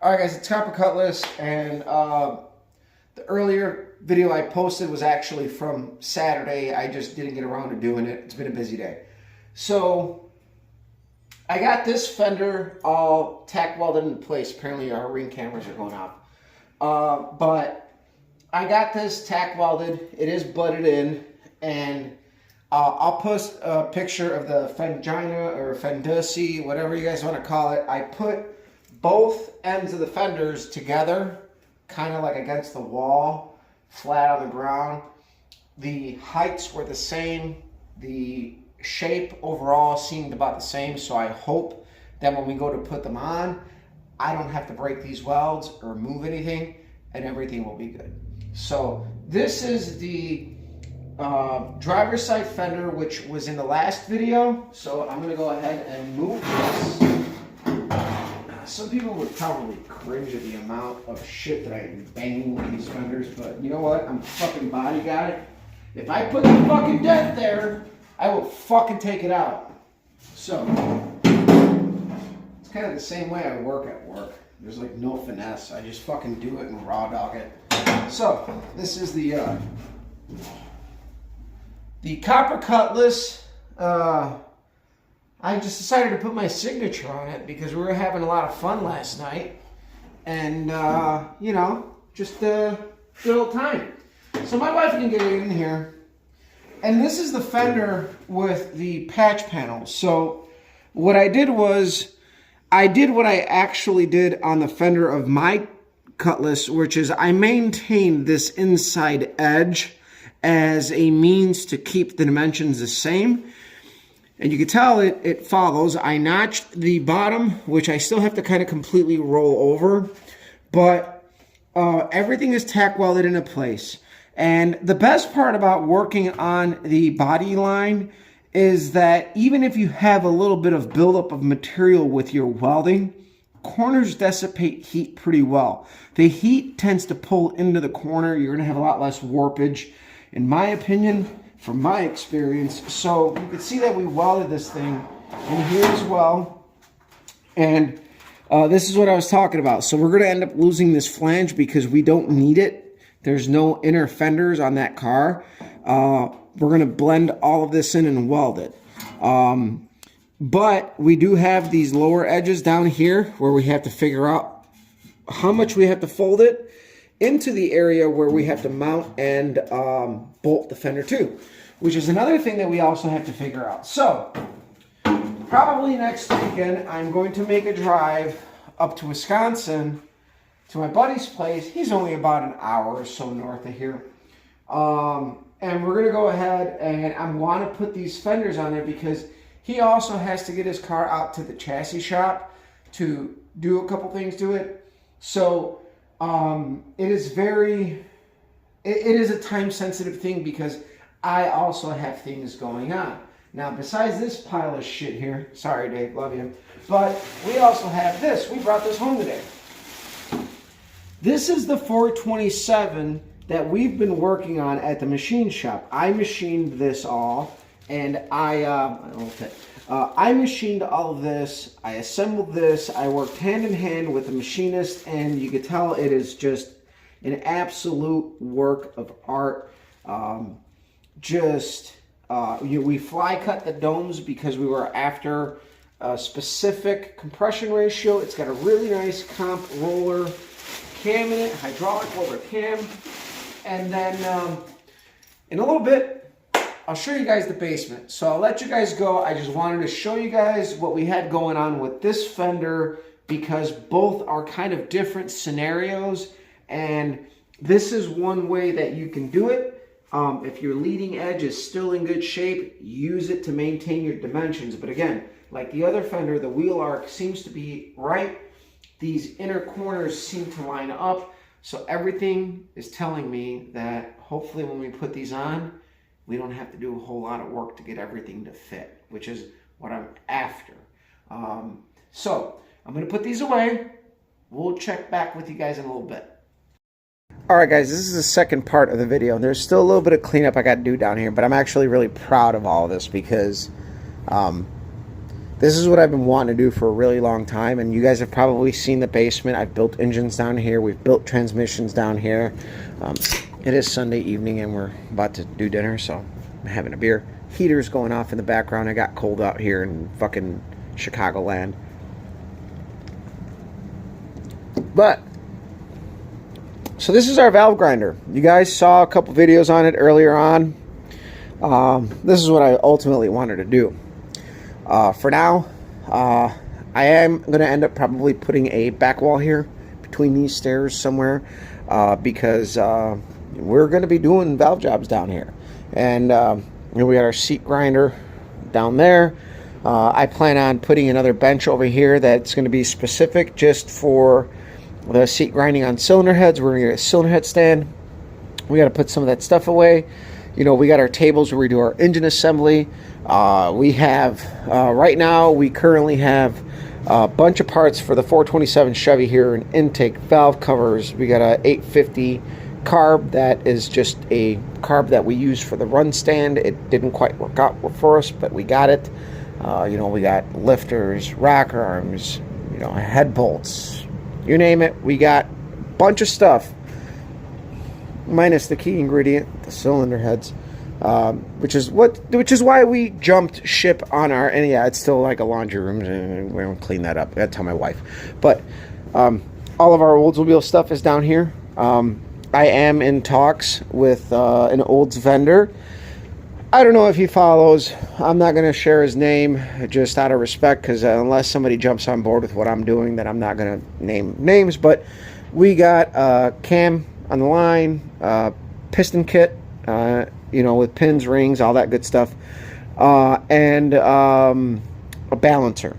Alright guys, it's Copper Cutlass, and the earlier video I posted was actually from Saturday. I just didn't get around to doing it. It's been a busy day. So, I got this fender all tack welded into place. Apparently our ring cameras are going off. But I got this tack welded. It is butted in, and I'll post a picture of the fendina or fendusi, whatever you guys want to call it. I put both ends of the fenders together, kind of like against the wall, flat on the ground. The heights were the same. The shape overall seemed about the same, so I hope that when we go to put them on, I don't have to break these welds or move anything, and everything will be good. So this is the driver's side fender, which was in the last video. So I'm going to go ahead and move this. Some people would probably cringe at the amount of shit that I'm banging with these fenders, but you know what? I'm a fucking body guy. If I put the fucking dent there, I will fucking take it out. So, it's kind of the same way I work at work. There's like no finesse. I just fucking do it and raw dog it. So, this is the Copper Cutlass. I just decided to put my signature on it because we were having a lot of fun last night. And, you know, just a good old time. So my wife can get it in here. And this is the fender with the patch panel. So what I did was, I did what I actually did on the fender of my Cutlass, which is I maintained this inside edge as a means to keep the dimensions the same. And you can tell it follows. I notched the bottom, which I still have to kind of completely roll over. But everything is tack welded into place. And the best part about working on the body line is that even if you have a little bit of buildup of material with your welding, corners dissipate heat pretty well. The heat tends to pull into the corner. You're going to have a lot less warpage, in my opinion, from my experience. So you can see that we welded this thing in here as well. And this is what I was talking about. So we're going to end up losing this flange because we don't need it. There's no inner fenders on that car. We're going to blend all of this in and weld it. But we do have these lower edges down here where we have to figure out how much we have to fold it into the area where we have to mount and bolt the fender to, which is another thing that we also have to figure out. So probably next weekend I'm going to make a drive up to Wisconsin to my buddy's place. He's only about an hour or so north of here. And we're going to go ahead and I want to put these fenders on there because he also has to get his car out to the chassis shop to do a couple things to it. So it is a time sensitive thing because I also have things going on. Now, besides this pile of shit here, sorry Dave, love you, but we also have this. We brought this home today. This is the 427 that we've been working on at the machine shop. I machined this all, and I machined all of this. I assembled this. I worked hand in hand with the machinist, and you can tell it is just an absolute work of art. We fly cut the domes because we were after a specific compression ratio. It's got a really nice comp roller cam in it, hydraulic roller cam. And then in a little bit, I'll show you guys the basement. So I'll let you guys go. I just wanted to show you guys what we had going on with this fender because both are kind of different scenarios. And this is one way that you can do it. If your leading edge is still in good shape, use it to maintain your dimensions. But again, like the other fender, the wheel arc seems to be right. These inner corners seem to line up. So everything is telling me that hopefully when we put these on, we don't have to do a whole lot of work to get everything to fit, which is what I'm after. So I'm going to put these away. We'll check back with you guys in a little bit. All right, guys, this is the second part of the video. There's still a little bit of cleanup I got to do down here, but I'm actually really proud of all of this because This is what I've been wanting to do for a really long time, and you guys have probably seen the basement. I've built engines down here. We've built transmissions down here. It is Sunday evening, and we're about to do dinner, so I'm having a beer. Heater's going off in the background. I got cold out here in fucking Chicagoland. But, so this is our valve grinder. You guys saw a couple videos on it earlier on. This is what I ultimately wanted to do. For now, I am going to end up probably putting a back wall here between these stairs somewhere, because we're going to be doing valve jobs down here. And we got our seat grinder down there. I plan on putting another bench over here that's going to be specific just for the seat grinding on cylinder heads. We're going to get a cylinder head stand. We got to put some of that stuff away. You know, we got our tables where we do our engine assembly. We have, right now, we currently have a bunch of parts for the 427 Chevy here, an intake, valve covers. We got a 850 carb that is just a carb that we use for the run stand. It didn't quite work out for us, but we got it. You know, we got lifters, rocker arms, you know, head bolts, you name it. We got a bunch of stuff, minus the key ingredient, the cylinder heads, which is why we jumped ship on our, and yeah, it's still like a laundry room, and we're gonna clean that up. I gotta tell my wife. But all of our Oldsmobile stuff is down here. I am in talks with an Olds vendor. I don't know if he follows. I'm not going to share his name just out of respect, because unless somebody jumps on board with what I'm doing, then I'm not going to name names. But we got cam on the line, piston kit, you know, with pins, rings, all that good stuff, and a balancer.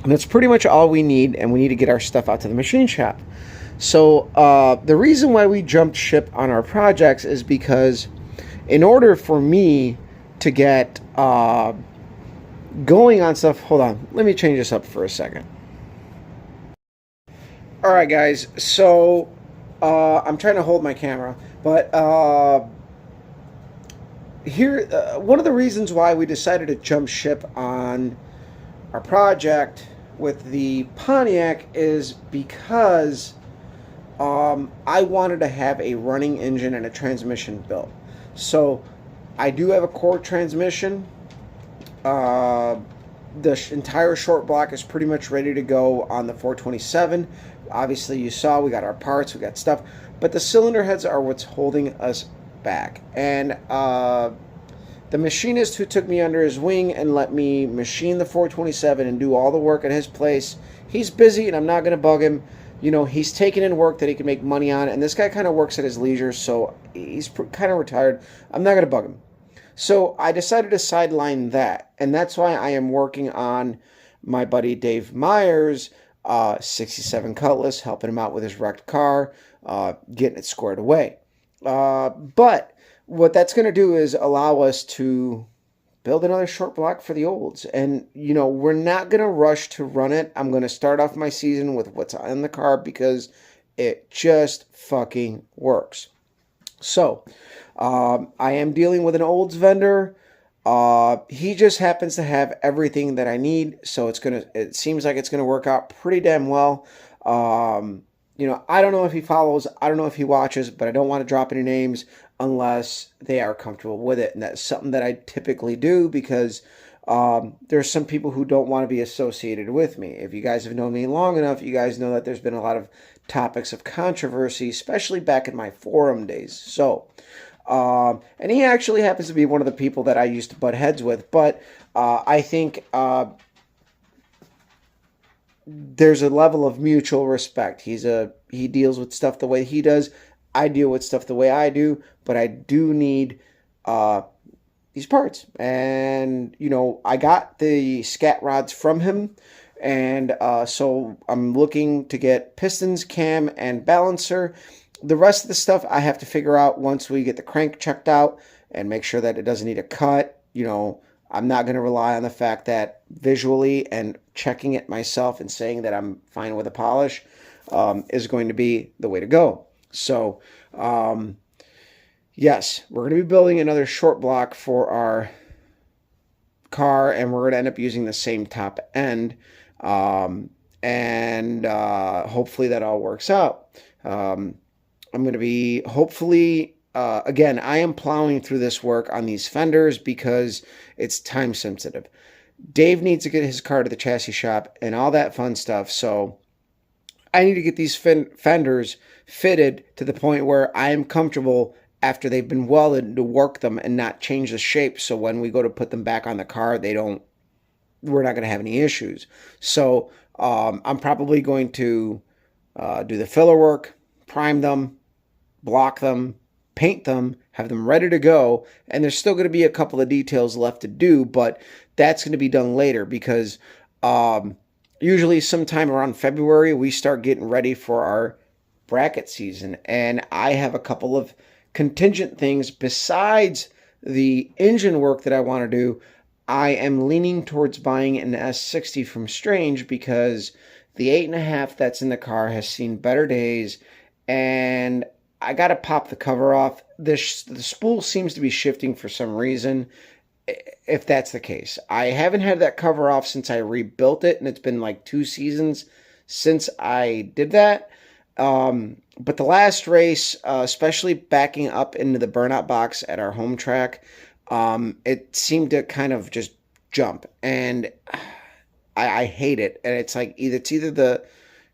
And that's pretty much all we need, and we need to get our stuff out to the machine shop. So the reason why we jumped ship on our projects is because in order for me to get going on stuff, hold on, let me change this up for a second. All right, guys, so I'm trying to hold my camera, but here, one of the reasons why we decided to jump ship on our project with the Pontiac is because I wanted to have a running engine and a transmission built. So I do have a core transmission. The entire short block is pretty much ready to go on the 427. Obviously, you saw we got our parts, we got stuff, but the cylinder heads are what's holding us back. And the machinist who took me under his wing and let me machine the 427 and do all the work at his place, he's busy, and I'm not going to bug him. You know, he's taking in work that he can make money on, and this guy kind of works at his leisure, so he's kind of retired. I'm not going to bug him. So I decided to sideline that, and that's why I am working on my buddy Dave Myers' 67 Cutlass, helping him out with his wrecked car, getting it squared away. But what that's going to do is allow us to build another short block for the Olds. And, you know, we're not going to rush to run it. I'm going to start off my season with what's on the car because it just fucking works. So, I am dealing with an Olds vendor. He just happens to have everything that I need. So it seems like it's going to work out pretty damn well. You know, I don't know if he follows, I don't know if he watches, but I don't want to drop any names unless they are comfortable with it. And that's something that I typically do because there's some people who don't want to be associated with me. If you guys have known me long enough, you guys know that there's been a lot of topics of controversy, especially back in my forum days. So, and he actually happens to be one of the people that I used to butt heads with, but I think there's a level of mutual respect. He deals with stuff the way he does. I deal with stuff the way I do, but I do need these parts. And, you know, I got the scat rods from him, and so I'm looking to get pistons, cam, and balancer. The rest of the stuff I have to figure out once we get the crank checked out and make sure that it doesn't need a cut. You know, I'm not going to rely on the fact that visually and checking it myself and saying that I'm fine with a polish is going to be the way to go. So, yes, we're going to be building another short block for our car, and we're going to end up using the same top end. And hopefully that all works out. I'm going to be hopefully, again, I am plowing through this work on these fenders because it's time sensitive. Dave needs to get his car to the chassis shop and all that fun stuff. So I need to get these fenders fitted to the point where I am comfortable after they've been welded to work them and not change the shape. So when we go to put them back on the car, we're not going to have any issues. So I'm probably going to do the filler work, prime them, block them, paint them, have them ready to go. And there's still going to be a couple of details left to do, but that's going to be done later because usually sometime around February, we start getting ready for our bracket season. And I have a couple of contingent things besides the engine work that I want to do. I am leaning towards buying an S60 from Strange because the 8.5 that's in the car has seen better days, and I got to pop the cover off. The spool seems to be shifting for some reason, if that's the case. I haven't had that cover off since I rebuilt it, and it's been like 2 seasons since I did that. But the last race, especially backing up into the burnout box at our home track, it seemed to kind of just jump, and I hate it. And it's like either the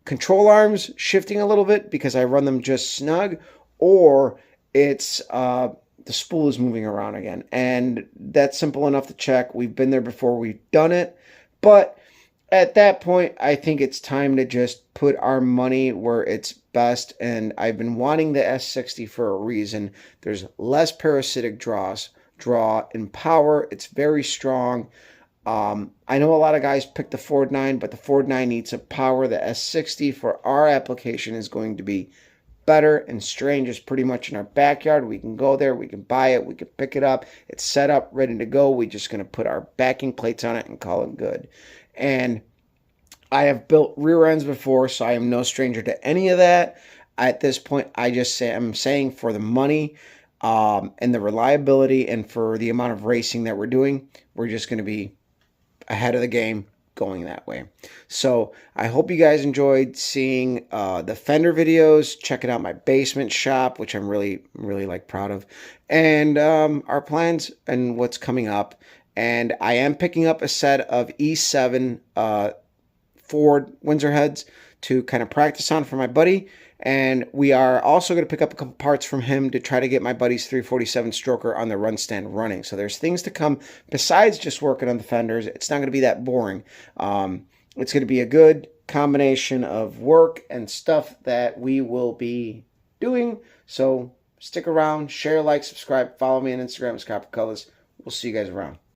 control arms shifting a little bit because I run them just snug, or it's the spool is moving around again. And that's simple enough to check. We've been there before. We've done it. But at that point, I think it's time to just put our money where it's best. And I've been wanting the S60 for a reason. There's less parasitic draw and power. It's very strong. I know a lot of guys pick the Ford 9, but the Ford 9 needs some power. The S60 for our application is going to be better, and Strange is pretty much in our backyard. We can go there, we can buy it, we can pick it up. It's set up, ready to go. We're just going to put our backing plates on it and call it good. And I have built rear ends before, so I am no stranger to any of that. At this point, I'm saying for the money and the reliability and for the amount of racing that we're doing, we're just going to be ahead of the game going that way. So I hope you guys enjoyed seeing the fender videos, checking out my basement shop, which I'm really proud of, and our plans and what's coming up. And I am picking up a set of E7 Ford Windsor heads to kind of practice on for my buddy. And we are also going to pick up a couple parts from him to try to get my buddy's 347 stroker on the run stand running. So there's things to come besides just working on the fenders. It's not going to be that boring. It's going to be a good combination of work and stuff that we will be doing. So stick around, share, like, subscribe, follow me on Instagram, Scott Colors. We'll see you guys around.